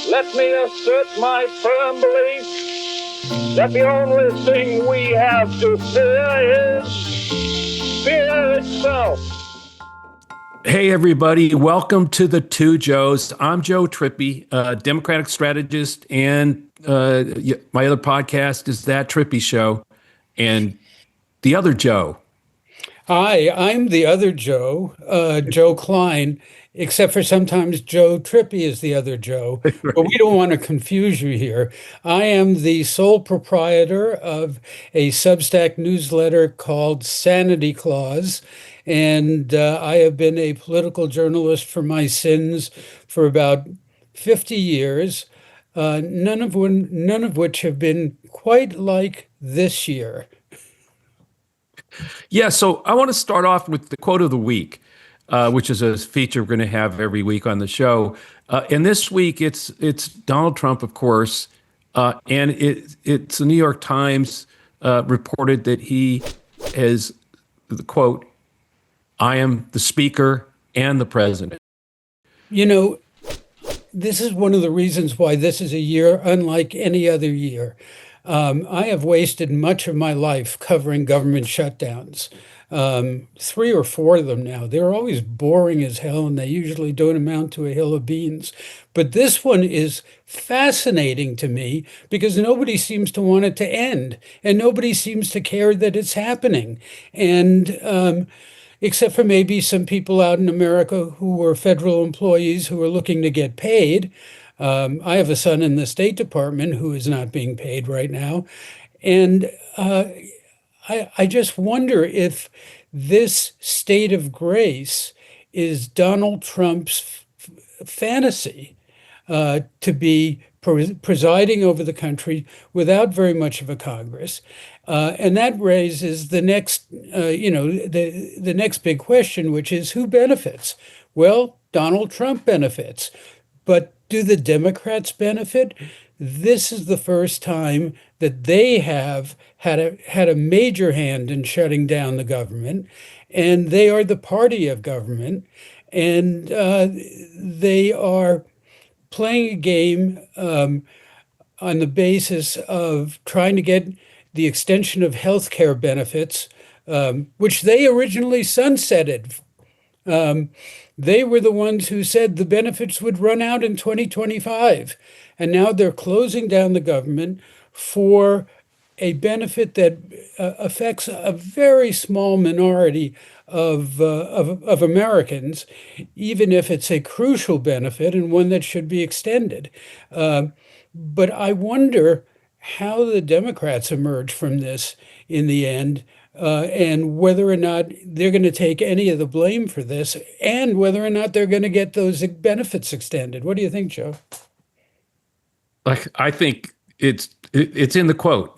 Let me assert my firm belief that the only thing we have to fear is fear itself. Hey, everybody. Welcome to the Two Joes. I'm Joe Trippi, Democratic strategist, and my other podcast is That Trippi Show. And the other Joe. Hi, I'm the other Joe, Joe Klein, except for sometimes Joe Trippi is the other Joe. Right. But we don't want to confuse you here. I am the sole proprietor of a Substack newsletter called Sanity Clause. And I have been a political journalist for my sins for about 50 years, none of which have been quite like this year. Yeah, so I want to start off with the quote of the week, which is a feature we're going to have every week on the show. And this week, it's Donald Trump, of course, and it's the New York Times reported that he has the quote, "I am the Speaker and the President." You know, this is one of the reasons why this is a year unlike any other year. I have wasted much of my life covering government shutdowns, 3 or 4 of them now. They're always boring as hell, and they usually don't amount to a hill of beans. But this one is fascinating to me because nobody seems to want it to end, and nobody seems to care that it's happening. And except for maybe some people out in America who are federal employees who are looking to get paid. I have a son in the State Department who is not being paid right now. And I just wonder if this state of grace is Donald Trump's fantasy to be presiding over the country without very much of a Congress. And that raises the next, the next big question, which is who benefits? Well, Donald Trump benefits. But do the Democrats benefit? This is the first time that they have had a major hand in shutting down the government, and they are the party of government, and they are playing a game on the basis of trying to get the extension of health care benefits, which they originally sunsetted. They were the ones who said the benefits would run out in 2025. And now they're closing down the government for a benefit that affects a very small minority of Americans, even if it's a crucial benefit and one that should be extended. But I wonder how the Democrats emerge from this in the end. And whether or not they're going to take any of the blame for this, and whether or not they're going to get those benefits extended. What do you think, Joe? I think it's in the quote.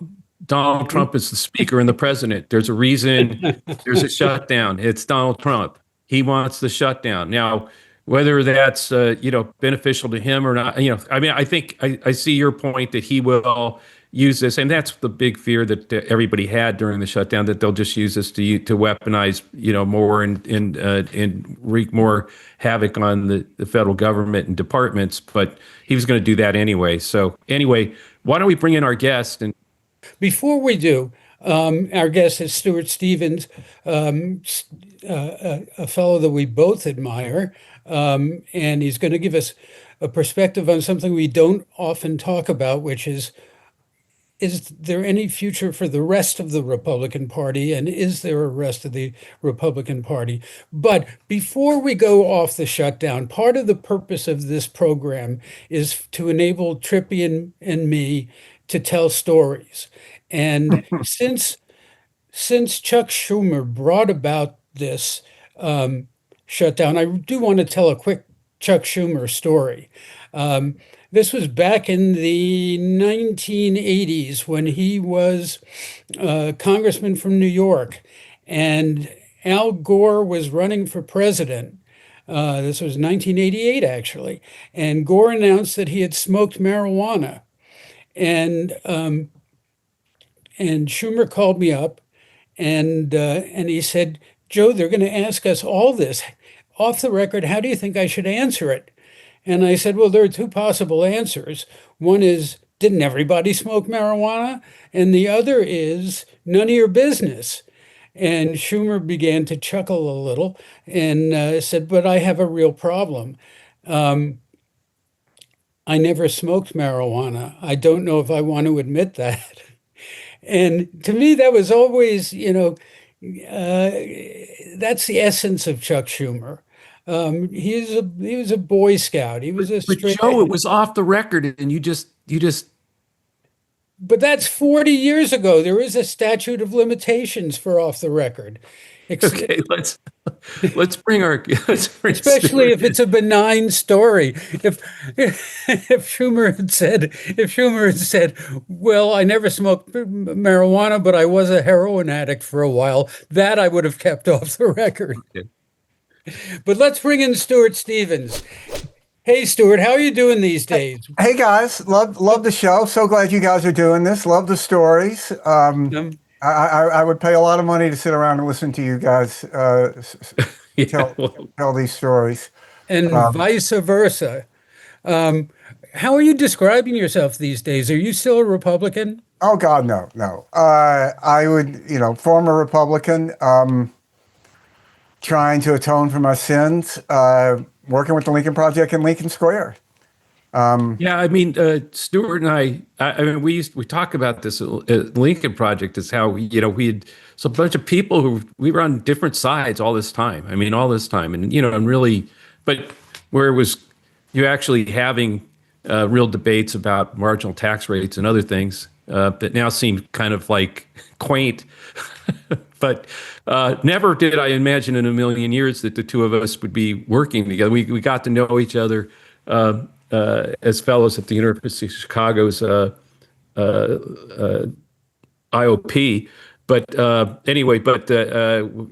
Donald Trump is the Speaker and the President. There's a reason there's a shutdown. It's Donald Trump. He wants the shutdown. Now, whether that's beneficial to him or not, I think I see your point that he will use this, and that's the big fear that everybody had during the shutdown, that they'll just use this to weaponize more and wreak more havoc on the federal government and departments. But he was going to do that anyway. So anyway, why don't we bring in our guest? And before we do, our guest is Stuart Stevens, a fellow that we both admire, and he's going to give us a perspective on something we don't often talk about, which is there any future for the rest of the Republican Party, and is there a rest of the Republican Party? But before we go off the shutdown, part of the purpose of this program is to enable Trippi and me to tell stories. And since Chuck Schumer brought about this shutdown, I do want to tell a quick Chuck Schumer story. This was back in the 1980s when he was a congressman from New York, and Al Gore was running for president. This was 1988, actually, and Gore announced that he had smoked marijuana, and Schumer called me up, and he said, "Joe, they're going to ask us all this off the record. How do you think I should answer it?" And I said, well, there are two possible answers. One is, didn't everybody smoke marijuana? And the other is, none of your business. And Schumer began to chuckle a little and said, but I have a real problem. I never smoked marijuana. I don't know if I want to admit that. And to me, that was always, uh, that's the essence of Chuck Schumer. He was a Boy Scout. He was a But straight. Joe, it was off the record, and you just But that's 40 years ago. There is a statute of limitations for off the record. okay. Let's bring Especially Stuart if it's a benign story. If Schumer had said, "Well, I never smoked marijuana, but I was a heroin addict for a while," that I would have kept off the record. in. But let's bring in Stuart Stevens. Hey, Stuart, how are you doing these days? Hey guys, love the show. So glad you guys are doing this. Love the stories. I would pay a lot of money to sit around and listen to you guys tell these stories. And vice versa. How are you describing yourself these days? Are you still a Republican? Oh God, no. I would, former Republican, trying to atone for my sins, working with the Lincoln Project in Lincoln Square. Yeah, I mean, Stuart and I mean, we talk about this at Lincoln Project is how we had a bunch of people who we were on different sides all this time. I mean, all this time, and and really, but where it was you actually having real debates about marginal tax rates and other things that now seem kind of like quaint. But never did I imagine in a million years that the two of us would be working together. We got to know each other as fellows at the University of Chicago's IOP. But anyway,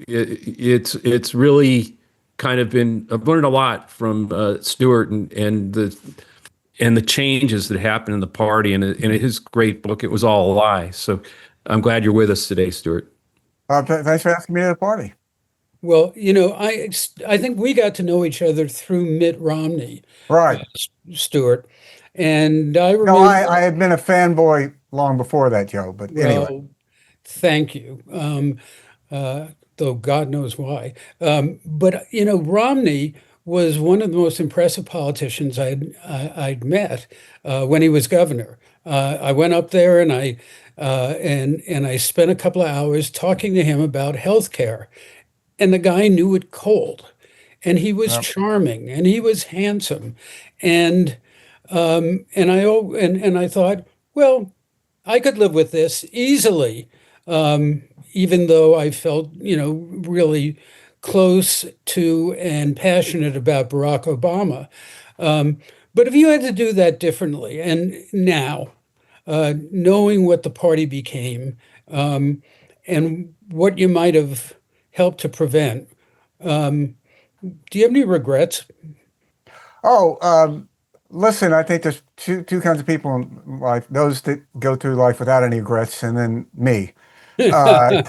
it's really kind of been. I've learned a lot from Stuart and the changes that happened in the party and in his great book. It was all a lie. So I'm glad you're with us today, Stuart. Thanks for asking me to the party. Well, I think we got to know each other through Mitt Romney, Right. Stuart. And I No, remember. I had been a fanboy long before that, Joe. But anyway, Well, thank you. Though God knows why. But Romney was one of the most impressive politicians I'd met when he was governor. I went up there and I spent a couple of hours talking to him about health care. And the guy knew it cold. And he was charming and he was handsome. And I thought, well, I could live with this easily, even though I felt, really close to and passionate about Barack Obama. But if you had to do that differently, and now, knowing what the party became, and what you might have helped to prevent, do you have any regrets? Listen, I think there's two kinds of people in life: those that go through life without any regrets, and then me. I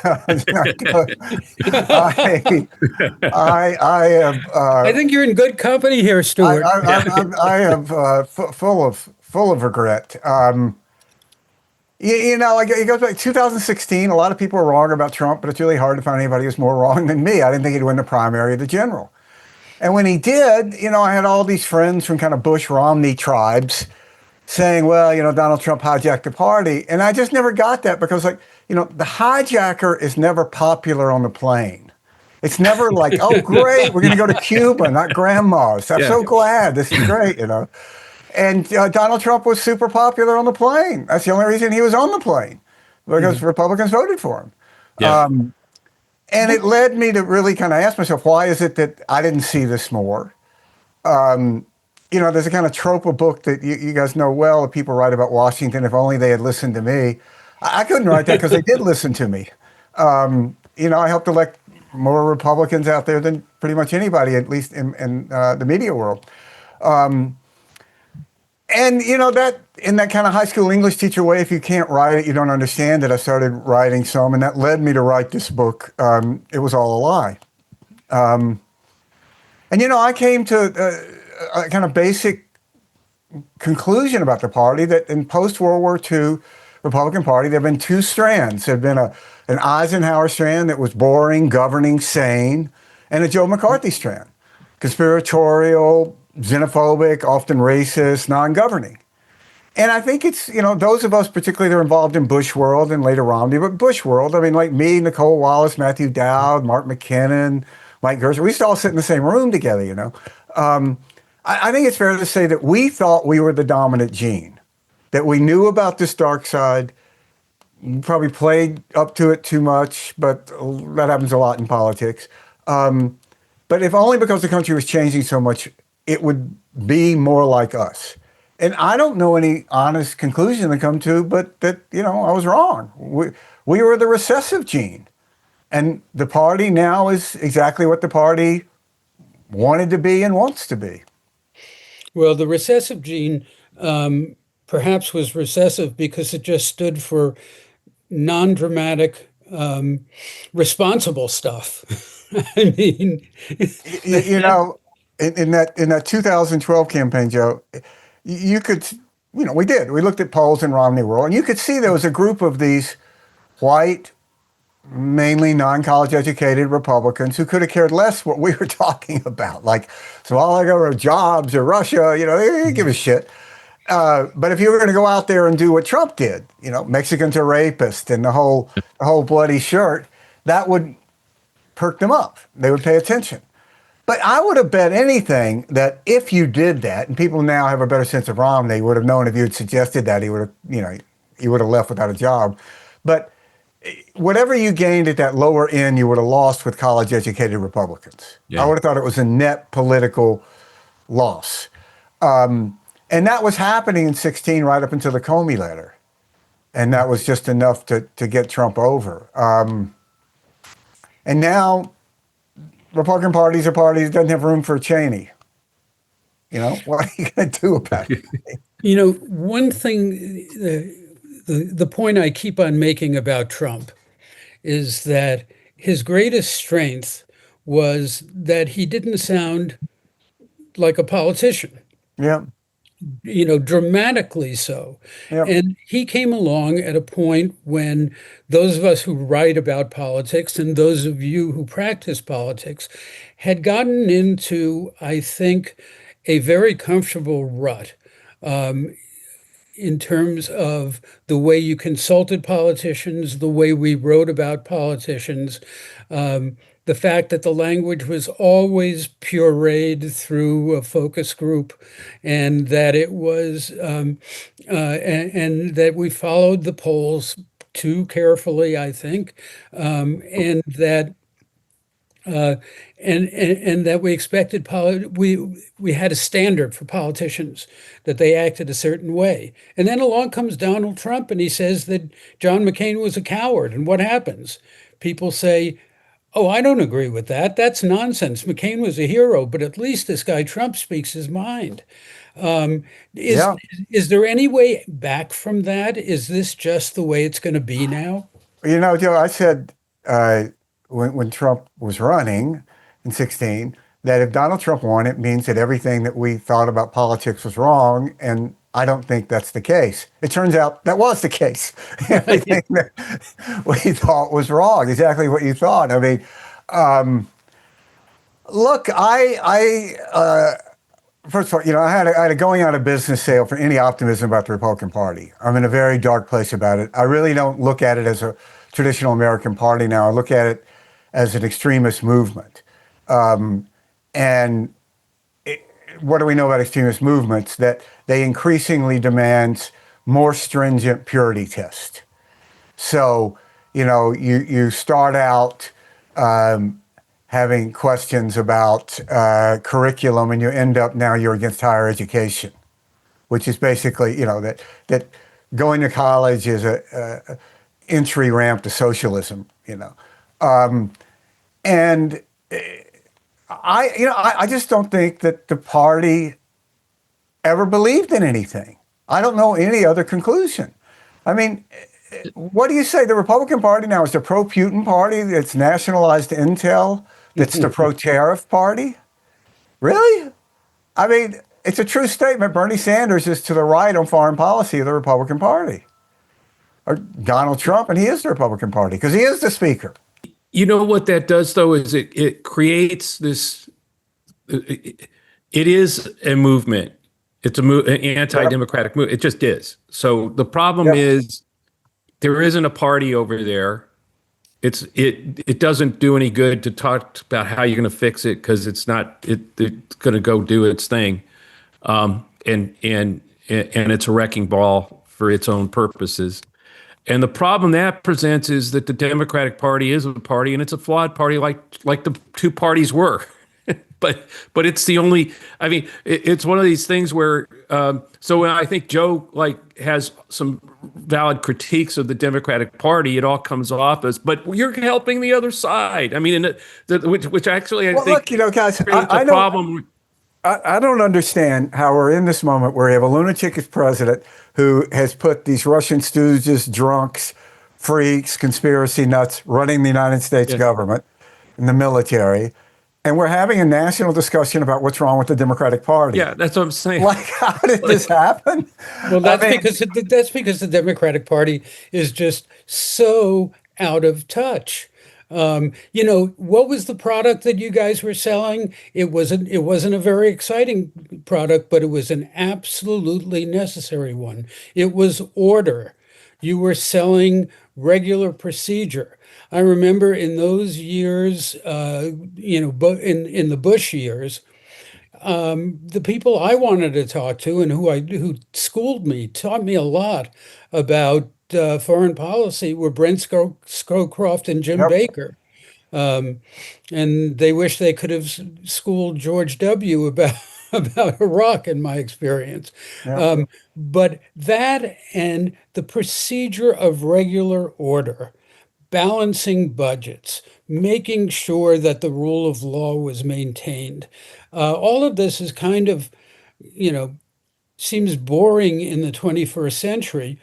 have. I think you're in good company here, Stuart. I have full of regret. It goes back to 2016. A lot of people are wrong about Trump, but it's really hard to find anybody who's more wrong than me. I didn't think he'd win the primary or the general. And when he did, I had all these friends from kind of Bush-Romney tribes saying, well, Donald Trump hijacked the party. And I just never got that because, the hijacker is never popular on the plane. It's never like, oh, great, we're going to go to Cuba, not grandma's. I'm so glad. This is great, And Donald Trump was super popular on the plane. That's the only reason he was on the plane, because Republicans voted for him. Yeah. And it led me to really kind of ask myself, why is it that I didn't see this more? There's a kind of trope of book that you guys know well, that people write about Washington, if only they had listened to me. I couldn't write that because they did listen to me. I helped elect more Republicans out there than pretty much anybody, at least in the media world. And that in that kind of high school English teacher way, if you can't write it, you don't understand it. I started writing some, and that led me to write this book. It was all a lie. And I came to a kind of basic conclusion about the party that in post-World War II Republican Party, there have been two strands. There have been an Eisenhower strand that was boring, governing, sane, and a Joe McCarthy strand, conspiratorial, xenophobic, often racist, non-governing. And I think it's, those of us particularly that are involved in Bush world and later Romney, but Bush world, I mean, like me, Nicole Wallace, Matthew Dowd, Mark McKinnon, Mike Gerson, we used to all sit in the same room together, I think it's fair to say that we thought we were the dominant gene, that we knew about this dark side, probably played up to it too much, but that happens a lot in politics. But if only because the country was changing so much, it would be more like us. And I don't know any honest conclusion to come to, but that, I was wrong. We were the recessive gene. And the party now is exactly what the party wanted to be and wants to be. Well, the recessive gene perhaps was recessive because it just stood for non-dramatic, responsible stuff. I mean, in that 2012 campaign, Joe, you could, we did. We looked at polls in Romney world, and you could see there was a group of these white, mainly non-college educated Republicans who could have cared less what we were talking about. Like, so all I go to jobs or Russia, they didn't give a shit. But if you were going to go out there and do what Trump did, Mexicans are rapists and the whole bloody shirt, that would perk them up. They would pay attention. But I would have bet anything that if you did that, and people now have a better sense of Romney, would have known if you had suggested that he would have, he would have left without a job. But whatever you gained at that lower end, you would have lost with college-educated Republicans. Yeah. I would have thought it was a net political loss. And that was happening in 2016 right up until the Comey letter. And that was just enough to get Trump over. And now, Republican Party's a party that doesn't have room for Cheney. What are you going to do about it? One thing, the point I keep on making about Trump is that his greatest strength was that he didn't sound like a politician. Yeah. Dramatically so. Yep. And he came along at a point when those of us who write about politics and those of you who practice politics had gotten into, I think, a very comfortable rut in terms of the way you consulted politicians, the way we wrote about politicians, the fact that the language was always pureed through a focus group, and that it was, and that we followed the polls too carefully, I think, and that. And that we expected we had a standard for politicians that they acted a certain way. And then along comes Donald Trump and he says that John McCain was a coward. And what happens? People say, oh, I don't agree with that. That's nonsense. McCain was a hero, but at least this guy Trump speaks his mind. Is there any way back from that? Is this just the way it's going to be now? Joe, I said when Trump was running in 2016, that if Donald Trump won, it means that everything that we thought about politics was wrong. And I don't think that's the case. It turns out that was the case. Everything that we thought was wrong, exactly what you thought. I mean, look, first of all, I had a going out of business sale for any optimism about the Republican Party. I'm in a very dark place about it. I really don't look at it as a traditional American party now. I look at it as an extremist movement. What do we know about extremist movements? That they increasingly demand more stringent purity tests. So, you start out having questions about curriculum, and you end up now you're against higher education, which is basically, that going to college is a entry ramp to socialism, and I just don't think that the party ever believed in anything. I don't know any other conclusion. I mean, what do you say? The Republican Party now is the pro-Putin party that's nationalized intel, that's the pro-tariff party? Really? I mean, it's a true statement. Bernie Sanders is to the right on foreign policy of the Republican Party, or Donald Trump, and he is the Republican Party because he is the speaker. You know what that does, though, is it creates this. It is a movement. It's an anti-democratic movement. It just is. So the problem is there isn't a party over there. It doesn't do any good to talk about how you're going to fix it because it's going to go do its thing, and it's a wrecking ball for its own purposes. And the problem that presents is that the Democratic Party is a party, and it's a flawed party, like the two parties were. but it's the only. I mean, it's one of these things where. So when I think Joe has some valid critiques of the Democratic Party, it all comes off as, but you're helping the other side. I mean, which actually I think. Look, guys, I problem. I don't understand how we're in this moment where we have a lunatic as president who has put these Russian stooges, drunks, freaks, conspiracy nuts running the United States government and the military. And we're having a national discussion about what's wrong with the Democratic Party. Yeah, that's what I'm saying. How did this happen? Well, because the Democratic Party is just so out of touch. What was the product that you guys were selling? It wasn't a very exciting product, but it was an absolutely necessary one. It was order. You were selling regular procedure. I remember in those years, in the Bush years, the people I wanted to talk to and who schooled me, taught me a lot about foreign policy were Brent Scowcroft and Jim Baker. And they wish they could have schooled George W. about Iraq, in my experience. But that and the procedure of regular order, balancing budgets, making sure that the rule of law was maintained. All of this is kind of, seems boring in the 21st century,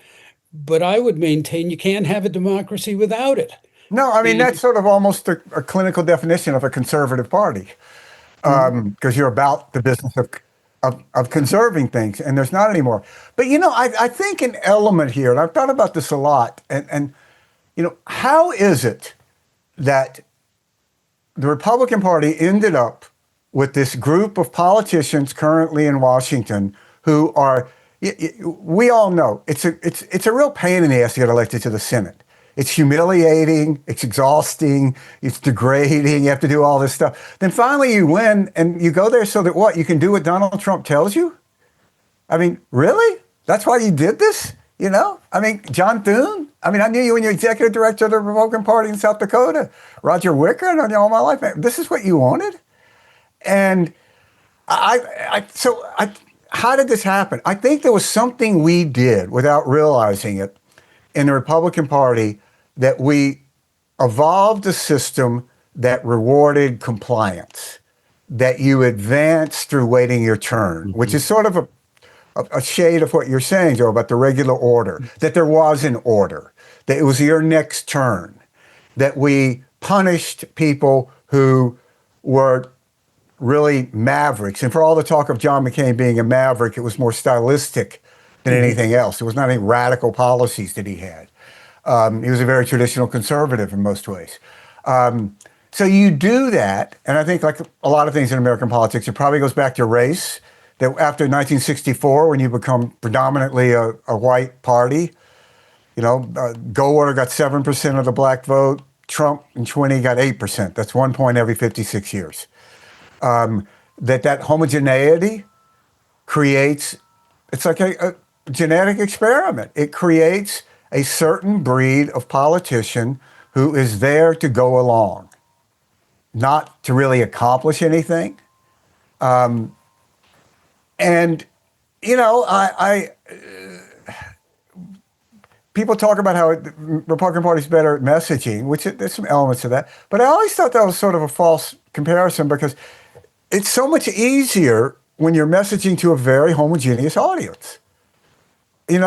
but I would maintain you can't have a democracy without it. No, I mean, that's sort of almost a clinical definition of a conservative party, because you're about the business of conserving things, and there's not anymore. But, I think an element here, and I've thought about this a lot, and how is it that the Republican Party ended up with this group of politicians currently in Washington who are, we all know, it's a real pain in the ass to get elected to the Senate. It's humiliating, it's exhausting, it's degrading, you have to do all this stuff. Then finally you win, and you go there so that what? You can do what Donald Trump tells you? I mean, really? That's why you did this? I mean, John Thune. I mean, I knew you when you're executive director of the Republican Party in South Dakota. Roger Wicker, I've known you all my life. Man, this is what you wanted? And so how did this happen? I think there was something we did without realizing it in the Republican Party, that we evolved a system that rewarded compliance, that you advance through waiting your turn, which is sort of a shade of what you're saying, Joe, about the regular order, that there was an order, that it was your next turn, that we punished people who were really mavericks. And for all the talk of John McCain being a maverick, it was more stylistic than anything else. There was not any radical policies that he had. He was a very traditional conservative in most ways. So you do that, and I think like a lot of things in American politics, it probably goes back to race. That after 1964, when you become predominantly a white party, Goldwater got 7% of the black vote, Trump in 20 got 8%. That's 1 point every 56 years. That homogeneity creates, it's like a genetic experiment. It creates a certain breed of politician who is there to go along, not to really accomplish anything. People talk about how the Republican Party is better at messaging, which there's some elements of that. But I always thought that was sort of a false comparison because it's so much easier when you're messaging to a very homogeneous audience. We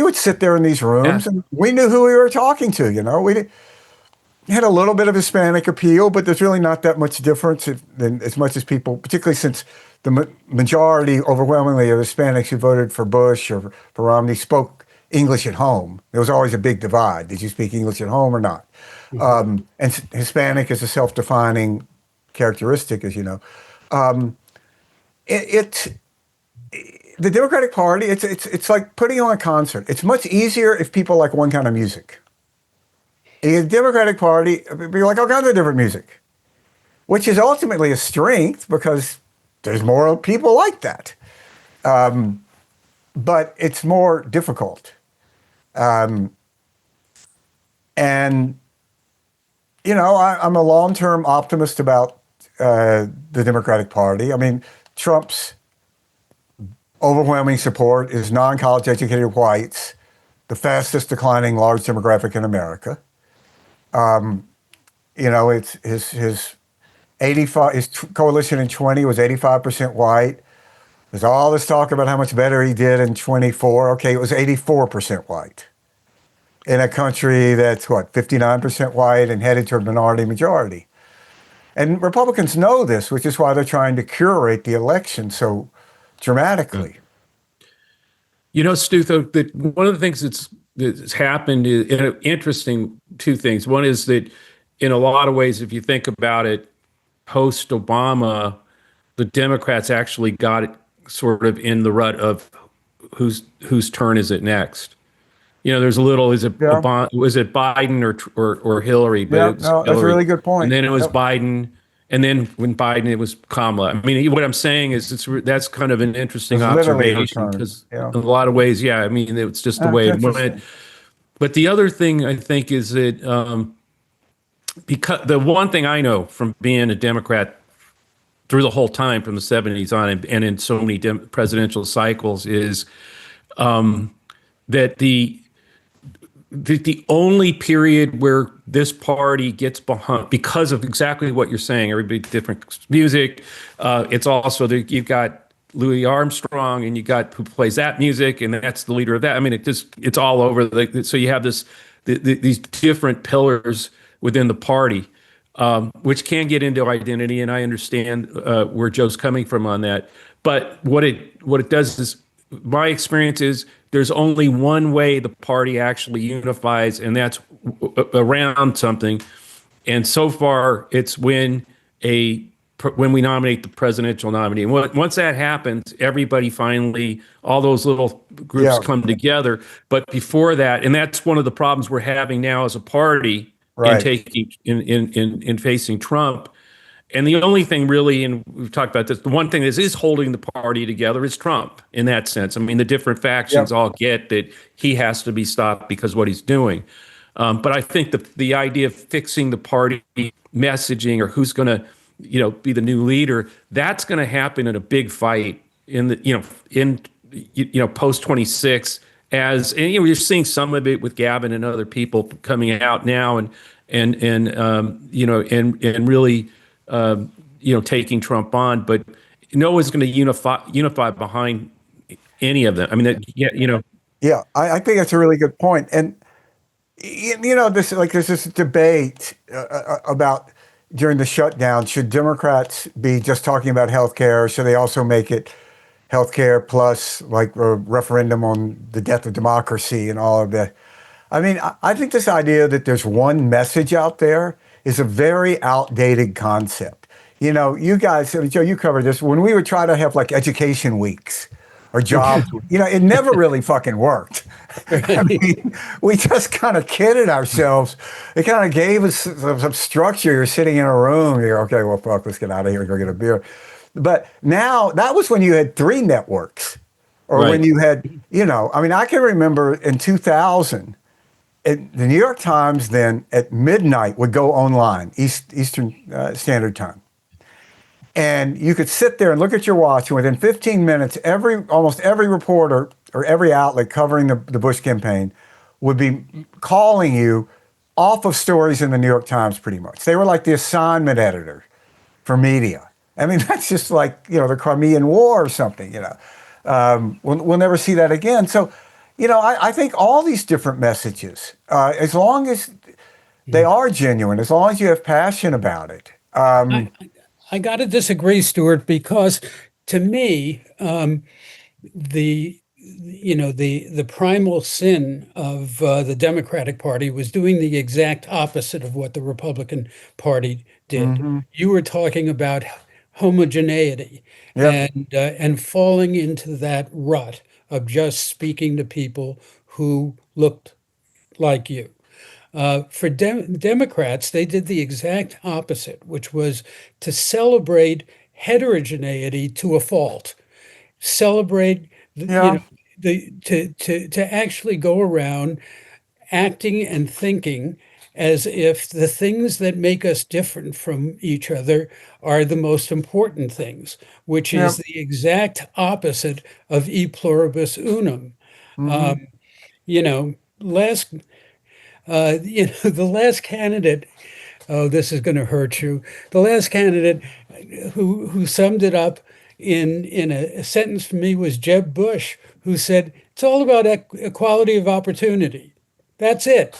would sit there in these rooms and we knew who we were talking to, We had a little bit of Hispanic appeal, but there's really not that much difference than as much as people, particularly since the majority, overwhelmingly, of Hispanics who voted for Bush or for Romney spoke English at home. There was always a big divide. Did you speak English at home or not? And Hispanic is a self-defining characteristic, as you know. The Democratic Party, it's like putting on a concert. It's much easier if people like one kind of music. The Democratic Party, people like all kinds of different music, which is ultimately a strength because there's more people like that. But it's more difficult. And, you know, I'm a long-term optimist about the Democratic Party. I mean, Trump's overwhelming support is non-college educated whites, the fastest declining large demographic in America. You know, it's his coalition in 20 was 85% white. There's all this talk about how much better he did in 24. Okay, it was 84% white in a country that's, what, 59% white and headed toward minority majority. And Republicans know this, which is why they're trying to curate the election so dramatically. You know, Stu, that one of the things that's happened is interesting two things. One is that in a lot of ways, if you think about it, post-Obama, the Democrats actually got it sort of in the rut of whose turn is it next? You know, there's a little, was it Biden or Hillary? But Yeah, it was no, that's a Hillary. really good point. And then it was Yep. Biden. And then when Biden, it was Kamala. I mean, what I'm saying is that's kind of an interesting It's literally her observation turn. because Yeah. in a lot of ways, yeah, I mean, it's just the That's way it interesting. went. But the other thing I think is that because the one thing I know from being a Democrat through the whole time from the 70s on and in so many presidential cycles is that the only period where this party gets behind, because of exactly what you're saying, everybody different music. It's also you've got Louis Armstrong, and you got who plays that music, and that's the leader of that. I mean, it's all over. So you have these different pillars within the party, which can get into identity, and I understand where Joe's coming from on that. But what it does is, my experience is there's only one way the party actually unifies, and that's around something. And so far, it's when we nominate the presidential nominee. And once that happens, everybody finally, all those little groups come together. But before that, and that's one of the problems we're having now as a party in facing Trump. And the only thing really, and we've talked about this, the one thing that is holding the party together is Trump in that sense. I mean, the different factions all get that he has to be stopped because of what he's doing. But I think the idea of fixing the party messaging or who's going to, be the new leader, that's going to happen in a big fight in post 26. And you're seeing some of it with Gavin and other people coming out now and really. Taking Trump on, but no one's going to unify behind any of them. I mean, Yeah, I think that's a really good point. And there's this debate about during the shutdown, should Democrats be just talking about healthcare, or should they also make it healthcare plus like a referendum on the death of democracy and all of that? I mean, I think this idea that there's one message out there is a very outdated concept. You guys, Joe, you covered this. When we would try to have like education weeks or jobs, it never really fucking worked. I mean, we just kind of kidded ourselves. It kind of gave us some structure. You're sitting in a room, you're okay, well, fuck, let's get out of here and go get a beer. But now, that was when you had 3 networks or when you had, I can remember in 2000, the New York Times then at midnight would go online, Eastern Standard Time. And you could sit there and look at your watch, and within 15 minutes, almost every reporter or every outlet covering the Bush campaign would be calling you off of stories in the New York Times pretty much. They were like the assignment editor for media. I mean, that's just like, the Crimean War or something, We'll never see that again. So, I think all these different messages, as long as they are genuine, as long as you have passion about it. I got to disagree, Stuart, because to me, the primal sin of the Democratic Party was doing the exact opposite of what the Republican Party did. Mm-hmm. You were talking about homogeneity Yep. and falling into that rut of just speaking to people who looked like you. For Democrats, they did the exact opposite, which was to celebrate heterogeneity to a fault. Celebrate, Yeah. to actually go around acting and thinking as if the things that make us different from each other are the most important things, which is Yep. the exact opposite of e pluribus unum. Mm-hmm. You know, last the last candidate. Oh, this is going to hurt you. The last candidate who summed it up in a sentence for me was Jeb Bush, who said it's all about equality of opportunity. That's it.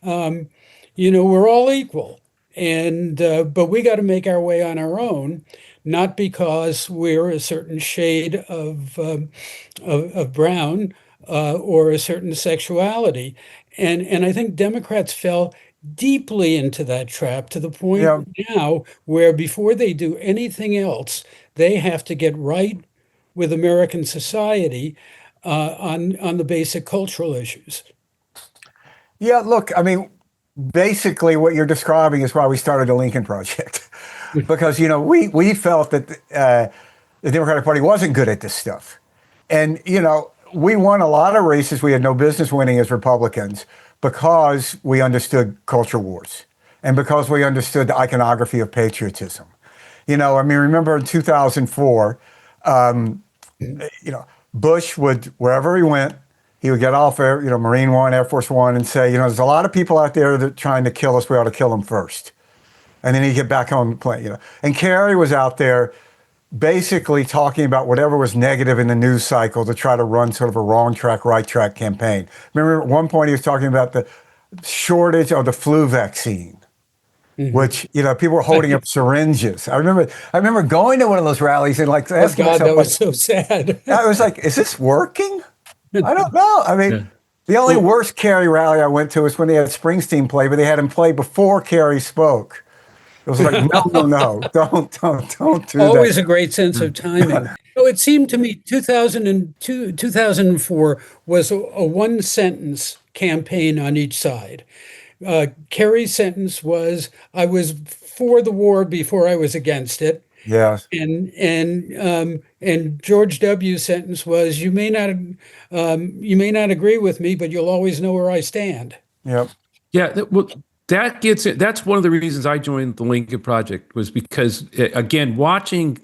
We're all equal, and but we got to make our way on our own, not because we're a certain shade of brown or a certain sexuality. And I think Democrats fell deeply into that trap to the point Yeah. now where before they do anything else, they have to get right with American society on the basic cultural issues. Yeah. Look, I mean, basically what you're describing is why we started the Lincoln Project, because we felt that the Democratic Party wasn't good at this stuff, and we won a lot of races we had no business winning as Republicans because we understood culture wars and because we understood the iconography of patriotism. I mean, remember in 2004, Bush would, wherever he went, he would get off Marine One, Air Force One, and say, there's a lot of people out there that are trying to kill us. We ought to kill them first. And then he'd get back on the plane, And Kerry was out there basically talking about whatever was negative in the news cycle to try to run sort of a wrong track, right track campaign. Remember at one point he was talking about the shortage of the flu vaccine, which, people were holding up syringes. I remember going to one of those rallies and asking God, myself, that was so sad. I was like, is this working? I don't know. I mean, the only worst Kerry rally I went to was when they had Springsteen play, but they had him play before Kerry spoke. It was like, no, don't do Always that. a great sense of timing. So it seemed to me 2002, 2004 was a one sentence campaign on each side. Kerry's sentence was, "I was for the war before I was against it," Yes. and George W.'s sentence was, "You may not agree with me, but you'll always know where I stand." Yep. Yeah, well, that gets it. That's one of the reasons I joined the Lincoln Project, was because, again, watching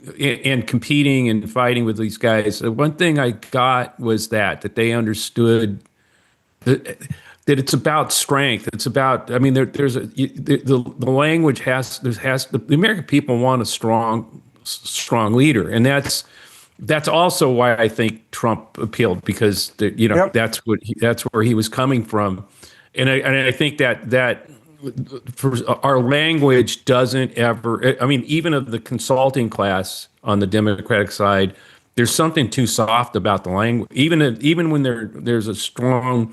and competing and fighting with these guys, one thing I got was that they understood that it's about strength. It's about, I mean, there's the language the American people want a strong leader, and that's also why I think Trump appealed, because Yep. that's where he was coming from, and I think that for our language doesn't ever. I mean, even of the consulting class on the Democratic side, there's something too soft about the language. Even when there's a strong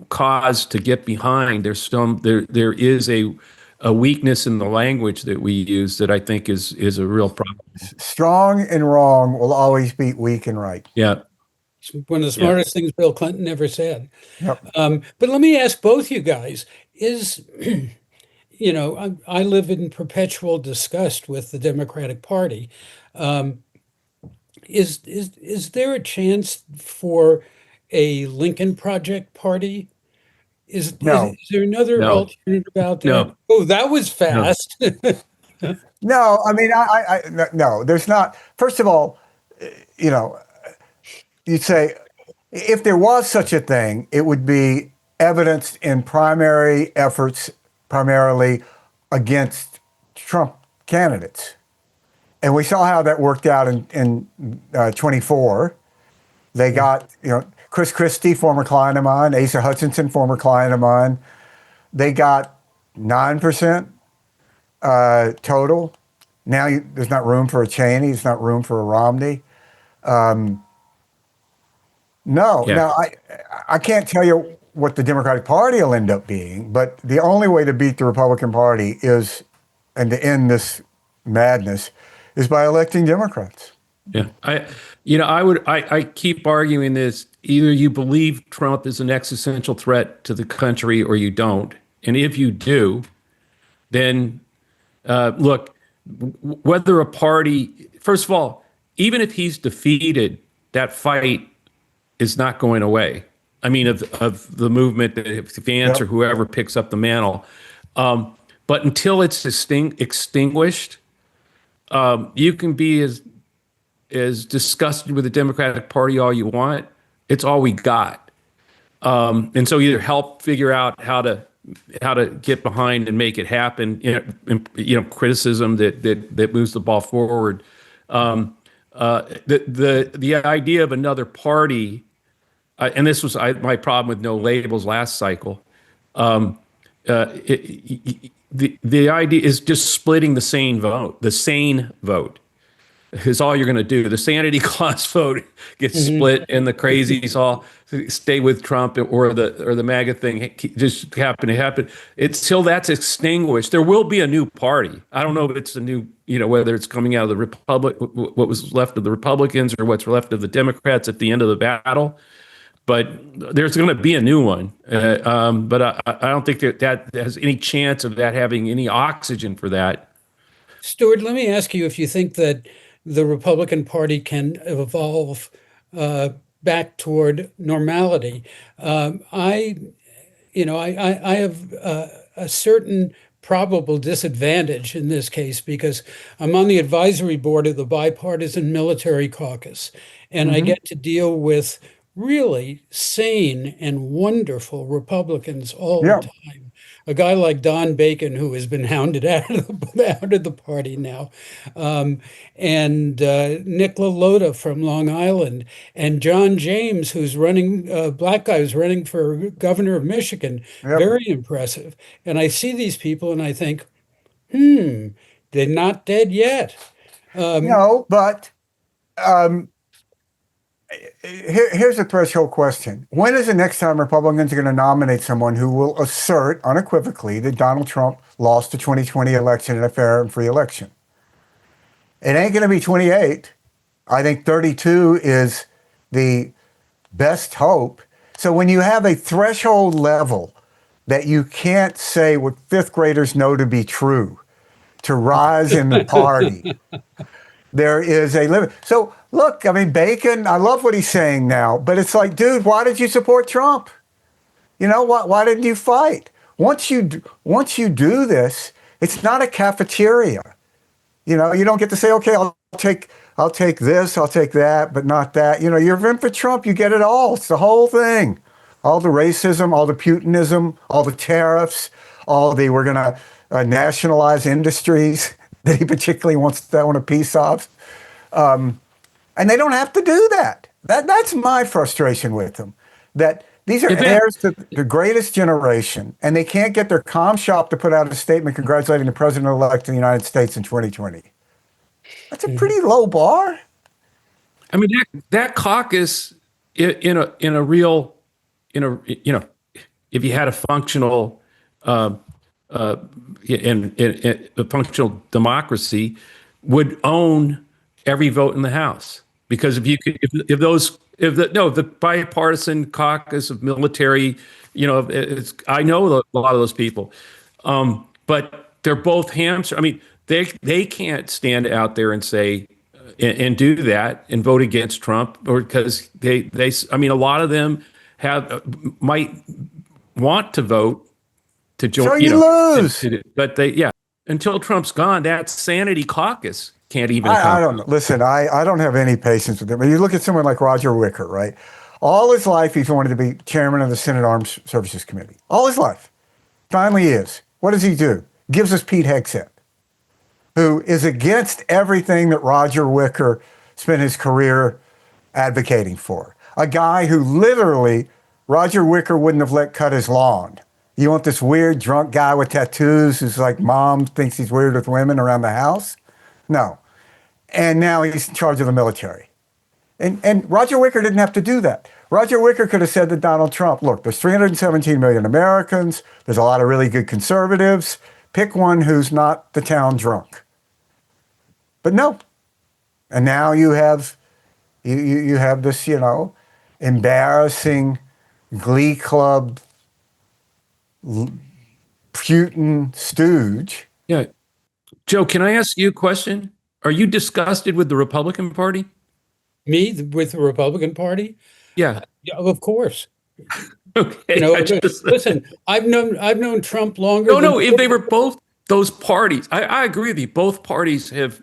cause to get behind, there is a weakness in the language that we use that I think is a real problem. Strong and wrong will always beat weak and right. Yeah. It's one of the smartest things Bill Clinton ever said. Yep. But let me ask both you guys, I live in perpetual disgust with the Democratic Party. Is there a chance for a Lincoln Project party? Is there another No. alternative out there? No. Oh, that was fast. No, I mean, no, there's not. First of all, you'd say if there was such a thing, it would be evidenced in primary efforts, primarily against Trump candidates. And we saw how that worked out in 24. They got, Chris Christie, former client of mine, Asa Hutchinson, former client of mine. They got 9% total. Now there's not room for a Cheney. There's not room for a Romney. No, Yeah. now I can't tell you what the Democratic Party will end up being, but the only way to beat the Republican Party is, and to end this madness, is by electing Democrats. Yeah. I keep arguing this. Either you believe Trump is an existential threat to the country or you don't. And if you do, then look, whether a party, first of all, even if he's defeated, that fight is not going away. I mean, of the movement, if Vance or whoever picks up the mantle. But until it's extinguished, you can be as disgusted with the Democratic Party all you want. It's all we got. And so either help figure out how to get behind and make it happen. Criticism that moves the ball forward. The idea of another party, and this was my problem with no labels last cycle. The idea is just splitting the sane vote. The sane vote is all you're going to do. The sanity clause vote gets split, and the crazies all stay with Trump, or the MAGA thing just happen to happen. It's till that's extinguished. There will be a new party. I don't know if it's a new, whether it's coming out of the what was left of the Republicans or what's left of the Democrats at the end of the battle. But there's going to be a new one. But I don't think that has any chance of that having any oxygen for that. Stuart, let me ask you if you think that the Republican Party can evolve back toward normality. I have a certain probable disadvantage in this case because I'm on the advisory board of the Bipartisan Military Caucus, and I get to deal with really sane and wonderful Republicans all the time. A guy like Don Bacon, who has been hounded out of the party now, and Nick LaLota from Long Island, and John James, who's running, black guy who's running for governor of Michigan. Very impressive. And I see these people and I think, they're not dead yet. No, but here's a threshold question. When is the next time Republicans are going to nominate someone who will assert unequivocally that Donald Trump lost the 2020 election in a fair and free election? It ain't going to be 28. I think 32 is the best hope. So when you have a threshold level that you can't say what fifth graders know to be true, to rise in the party, there is a limit. So look, I mean, Bacon, I love what he's saying now, but it's like, dude, why did you support Trump? Why didn't you fight? Once you do this, it's not a cafeteria. You don't get to say, okay, I'll take this, I'll take that, but not that. You're in for Trump, you get it all. It's the whole thing. All the racism, all the Putinism, all the tariffs, we're going to nationalize industries that he particularly wants to own a piece of. And they don't have to do that. That's my frustration with them, that these are heirs to the greatest generation, and they can't get their comm shop to put out a statement congratulating the president-elect of the United States in 2020. That's a pretty low bar. I mean, that caucus if you had a functional in a functional democracy, would own every vote in the House. Because if the bipartisan caucus of military, I know a lot of those people, but they're both hamstrung. I mean, they can't stand out there and say and do that and vote against Trump, or because a lot of them might want to vote to join. So you lose. But until Trump's gone, that sanity caucus can't even. I don't know. Listen, I don't have any patience with him. But you look at someone like Roger Wicker, right? All his life, he's wanted to be chairman of the Senate Armed Services Committee. All his life. Finally he is. What does he do? Gives us Pete Hegseth, who is against everything that Roger Wicker spent his career advocating for. A guy who literally Roger Wicker wouldn't have let cut his lawn. You want this weird drunk guy with tattoos who's like mom thinks he's weird with women around the house? No. And now he's in charge of the military. And Roger Wicker didn't have to do that. Roger Wicker could have said to Donald Trump, look, there's 317 million Americans. There's a lot of really good conservatives. Pick one who's not the town drunk. But no. And now you have this, embarrassing Glee Club Putin stooge. Yeah. Joe, can I ask you a question? Are you disgusted with the Republican Party? Me with the Republican Party? Yeah. Yeah, of course. Okay. Listen, I've known Trump longer. No, if they were both those parties, I agree with you. Both parties have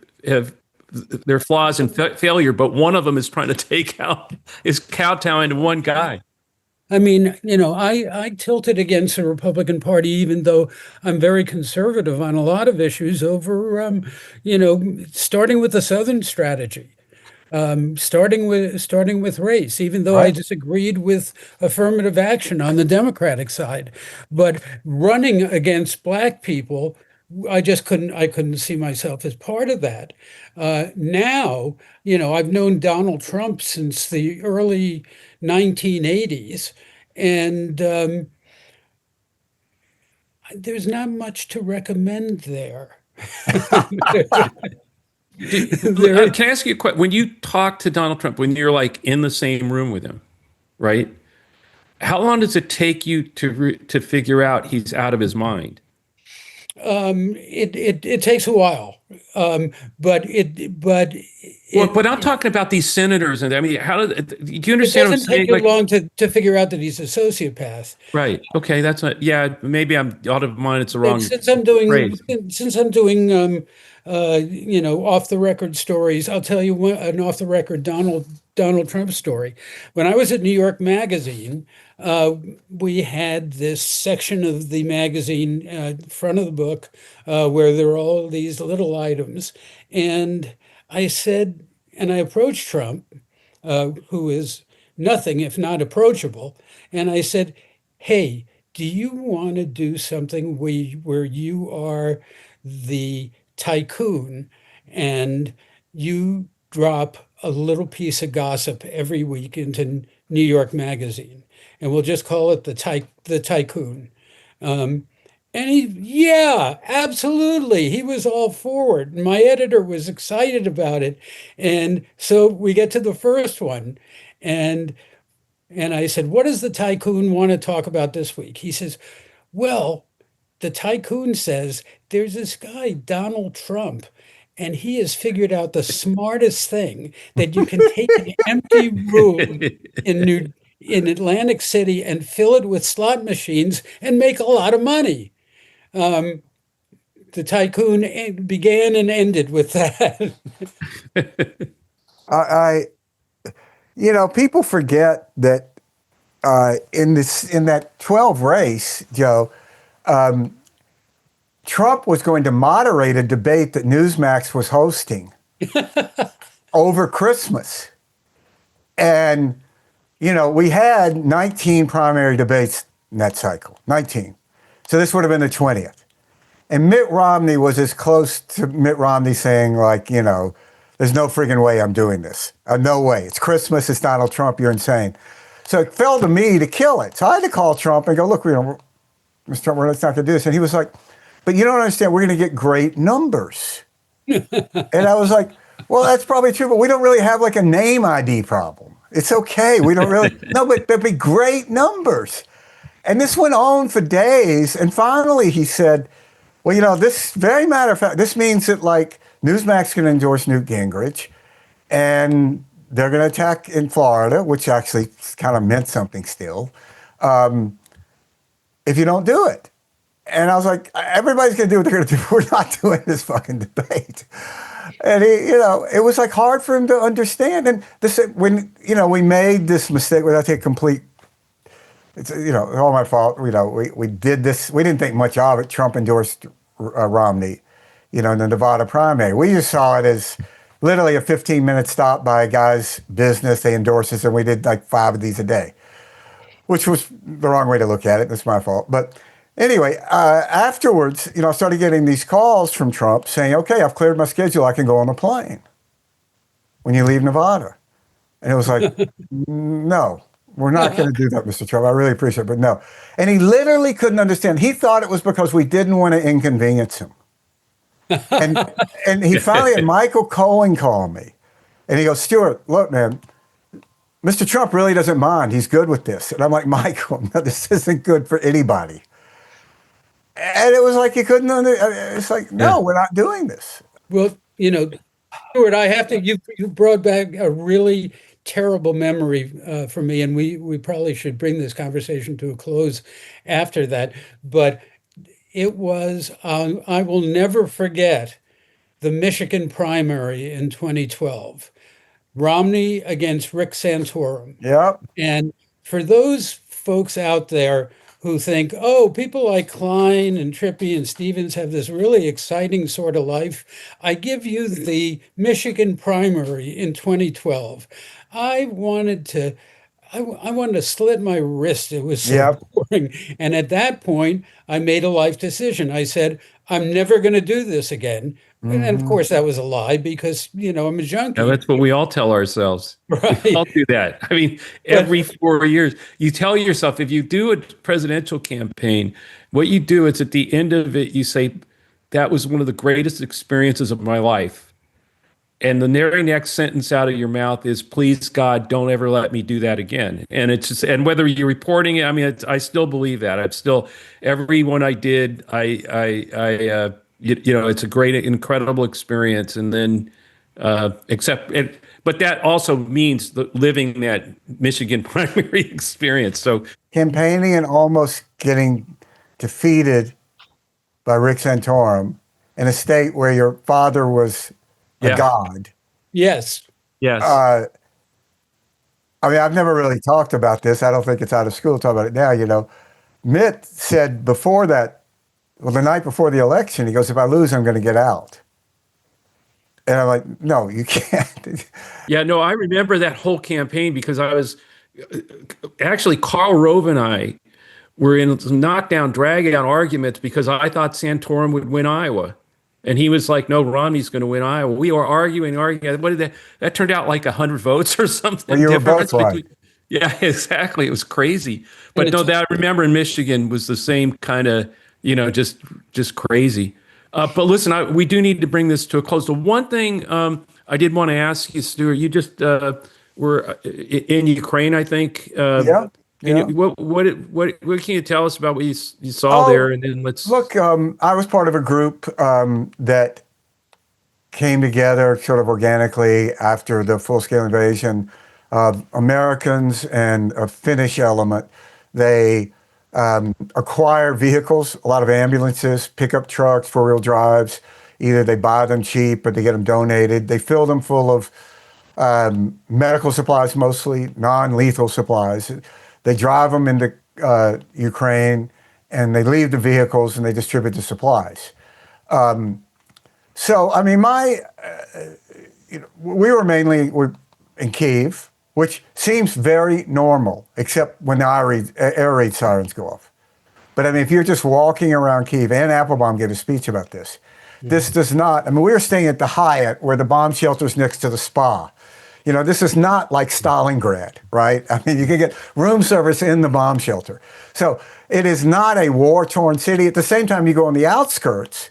their flaws and failure, but one of them is trying to kowtow into one guy. I mean, I tilted against the Republican Party, even though I'm very conservative on a lot of issues over, starting with the Southern strategy. Starting with race, even though I disagreed with affirmative action on the Democratic side, but running against Black people, I couldn't see myself as part of that. Now, I've known Donald Trump since the early 1980s, and there's not much to recommend there. Can I ask you a question? When you talk to Donald Trump, when you're like in the same room with him, right? How long does it take you to figure out he's out of his mind? It takes a while, but I'm talking about these senators, and I mean, do you understand what I'm saying? It doesn't take you long to figure out that he's a sociopath. Right. Okay. That's not. Yeah. Maybe I'm out of mind. It's the wrong. Since I'm doing off the record stories, I'll tell you an off the record Donald Trump story. When I was at New York Magazine, we had this section of the magazine, front of the book, where there were all these little items. And I approached Trump, who is nothing if not approachable. And I said, hey, do you want to do something where you are the tycoon and you drop a little piece of gossip every week into New York Magazine, and we'll just call it the tycoon. And yeah, absolutely. He was all forward. And my editor was excited about it. And so we get to the first one, and I said, what does the tycoon want to talk about this week? He says, well, the tycoon says there's this guy, Donald Trump, and he has figured out the smartest thing, that you can take an empty room in Atlantic City and fill it with slot machines and make a lot of money. The tycoon began and ended with that. People forget that in that 12 race, Joe, Trump was going to moderate a debate that Newsmax was hosting over Christmas. And, we had 19 primary debates in that cycle, 19. So this would have been the 20th. And Mitt Romney was as close to Mitt Romney saying, like, there's no friggin' way I'm doing this. No way. It's Christmas. It's Donald Trump. You're insane. So it fell to me to kill it. So I had to call Trump and go, look, Mr. Trump, we're not going to do this. And he was like, but you don't understand. We're going to get great numbers. And I was like, well, that's probably true, but we don't really have like a name ID problem. It's okay. We don't really. No, but there'd be great numbers. And this went on for days. And finally he said, well, this very matter of fact, this means that like Newsmax can endorse Newt Gingrich and they're going to attack in Florida, which actually kind of meant something still, if you don't do it. And I was like, everybody's going to do what they're going to do. We're not doing this fucking debate. And it was like hard for him to understand. And when we made this mistake without taking complete, it's all my fault. We did this. We didn't think much of it. Trump endorsed Romney, in the Nevada primary. We just saw it as literally a 15-minute stop by a guy's business. They endorse us, and we did like 5 of these a day, which was the wrong way to look at it. That's my fault. But Anyway, afterwards, I started getting these calls from Trump saying, okay, I've cleared my schedule. I can go on the plane when you leave Nevada. And it was like, no, we're not going to do that, Mr. Trump. I really appreciate it, but no. And he literally couldn't understand. He thought it was because we didn't want to inconvenience him. And he finally had Michael Cohen call me. And he goes, Stuart, look, man, Mr. Trump really doesn't mind. He's good with this. And I'm like, Michael, no, this isn't good for anybody. And it was like he couldn't it's like, no, we're not doing this. Well, Stuart, I have to. You brought back a really terrible memory for me, and we probably should bring this conversation to a close after that. But it was I will never forget the Michigan primary in 2012, Romney against Rick Santorum. Yep. And for those folks out there who think, oh, people like Klein and Trippi and Stevens have this really exciting sort of life, I give you the Michigan primary in 2012. I wanted to slit my wrist. It was so boring. And at that point, I made a life decision. I said, I'm never going to do this again. And of course, that was a lie because, I'm a junkie. Now, that's what we all tell ourselves. Right. We all do that. I mean, every 4 years, you tell yourself, if you do a presidential campaign, what you do is at the end of it, you say, that was one of the greatest experiences of my life. And the very next sentence out of your mouth is, please, God, don't ever let me do that again. And it's just, and whether you're reporting it, I mean, I still believe that. I'm still, every one I did, it's a great, incredible experience. And then, but that also means living that Michigan primary experience. So campaigning and almost getting defeated by Rick Santorum in a state where your father was a god. Yes. I mean, I've never really talked about this. I don't think it's out of school to talk about it now. Mitt said before that, the night before the election, he goes, if I lose, I'm going to get out. And I'm like, no, you can't. Yeah, no, I remember that whole campaign because I was actually, Karl Rove and I were in knockdown, drag-out arguments because I thought Santorum would win Iowa. And he was like, no, Romney's going to win Iowa. We were arguing. What did that turned out like 100 votes or something? Well, you were both right. Yeah, exactly. It was crazy. But no, that I remember in Michigan was the same kind of, just crazy. But listen, we do need to bring this to a close. The one thing I did want to ask you, Stuart, you just were in Ukraine, I think. Yeah. What can you tell us about what you saw there? And then let's look. I was part of a group that came together sort of organically after the full-scale invasion of Americans and a Finnish element. They acquire vehicles, a lot of ambulances, pickup trucks, four-wheel drives. Either they buy them cheap or they get them donated. They fill them full of medical supplies, mostly non-lethal supplies. They drive them into Ukraine, and they leave the vehicles, and they distribute the supplies. So, I mean, we were mainly in Kyiv, which seems very normal, except when the air raid sirens go off. But I mean, if you're just walking around Kyiv, Ann Applebaum gave a speech about this. Yeah. This does not, I mean, we were staying at the Hyatt where the bomb shelter's next to the spa. This is not like Stalingrad, right? I mean, you can get room service in the bomb shelter. So it is not a war-torn city. At the same time, you go on the outskirts,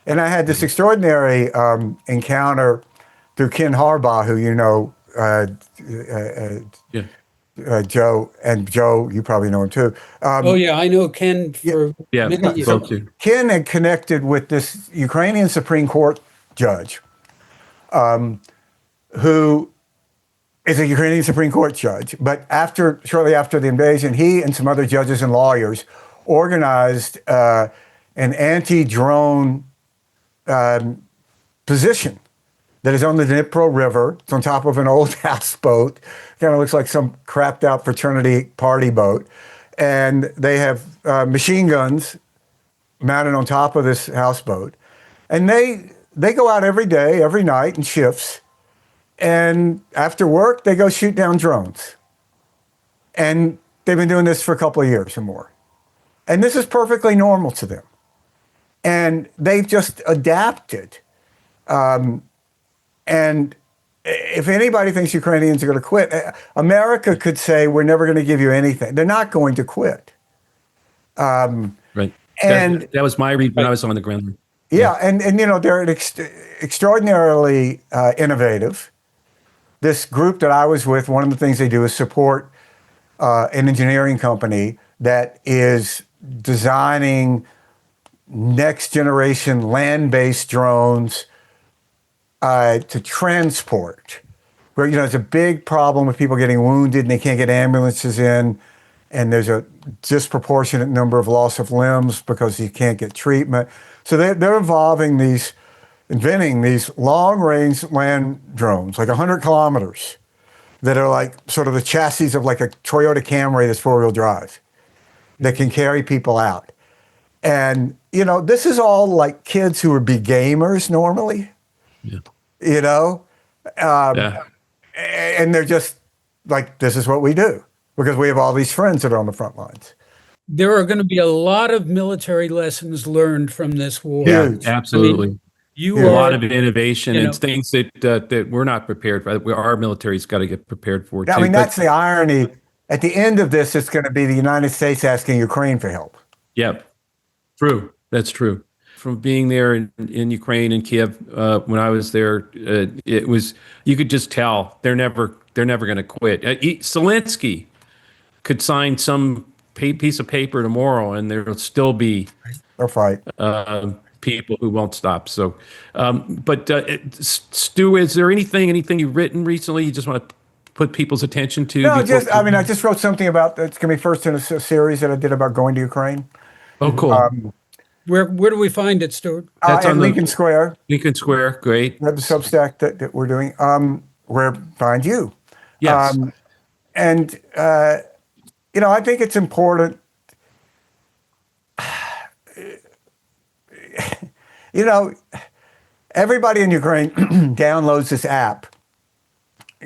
and I had this extraordinary encounter through Ken Harbaugh, who Joe, and Joe, you probably know him too. I know Ken for many years. Ken had connected with this Ukrainian Supreme Court judge, who is a Ukrainian Supreme Court judge. But shortly after the invasion, he and some other judges and lawyers organized an anti-drone position that is on the Dnipro River. It's on top of an old houseboat. Kind of looks like some crapped out fraternity party boat. And they have machine guns mounted on top of this houseboat. And they go out every day, every night in shifts. And after work, they go shoot down drones. And they've been doing this for a couple of years or more. And this is perfectly normal to them. And they've just adapted. And if anybody thinks Ukrainians are going to quit, America could say, we're never going to give you anything. They're not going to quit. Right. And that was my read when I was on the ground. yeah, and you know, they're extraordinarily innovative. This group that I was with, one of the things they do is support an engineering company that is designing next generation land-based drones to transport. Where, you know, there's a big problem with people getting wounded and they can't get ambulances in, and there's a disproportionate number of loss of limbs because you can't get treatment. So they're inventing these long-range land drones, like 100 kilometers, that are like sort of the chassis of like a Toyota Camry that's four-wheel drive, that can carry people out. And, you know, this is all like kids who would be gamers normally, you know? And they're just like, this is what we do, because we have all these friends that are on the front lines. There are going to be a lot of military lessons learned from this war. Yeah, absolutely. I mean, a lot of innovation and things that we're not prepared for. Our military's got to get prepared for too. I mean, that's the irony. At the end of this, it's going to be the United States asking Ukraine for help. Yep. True. That's true. From being there in Ukraine and Kiev, when I was there, it was, you could just tell they're never going to quit. Zelensky could sign some piece of paper tomorrow, and there'll still be people who won't stop. So, Stu, is there anything you've written recently you just want to put people's attention to? No, I just wrote something about, it's going to be first in a series that I did about going to Ukraine. Oh, cool. Where do we find it, Stuart? That's on Lincoln Square. Lincoln Square, great. The Substack that we're doing. Where find you? Yes. You know, I think it's important. You know, everybody in Ukraine downloads this app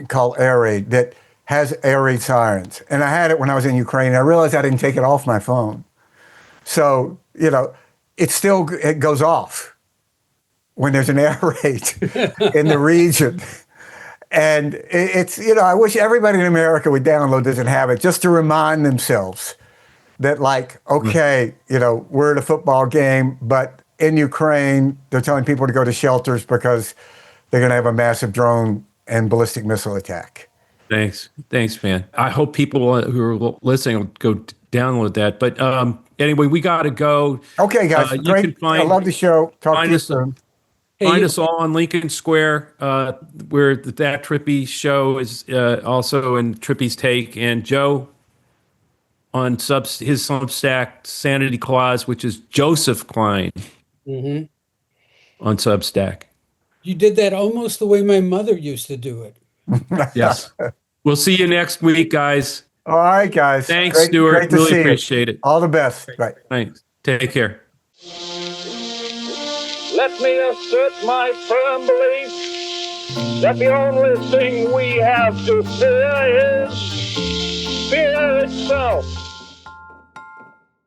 called Air Raid that has air raid sirens. And I had it when I was in Ukraine. And I realized I didn't take it off my phone. So, you know, it goes off when there's an air raid in the region. And it's, you know, I wish everybody in America would download this and have it just to remind themselves that, like, okay, you know, we're at a football game, but in Ukraine, they're telling people to go to shelters because they're going to have a massive drone and ballistic missile attack. Thanks, man. I hope people who are listening will go download that. But anyway, we got to go. Okay, guys. Great. I love the show. Talk to you soon. Find us all on Lincoln Square, where that Trippi show is also in Trippi's Take, and Joe on his Substack Sanity Clause, which is Joseph Klein on Substack. You did that almost the way my mother used to do it. Yes. We'll see you next week, guys. All right, guys. Thanks, Stuart. Great to really see appreciate it. All the best. Right. Thanks. Take care. Let me assert my firm belief that the only thing we have to fear is fear itself.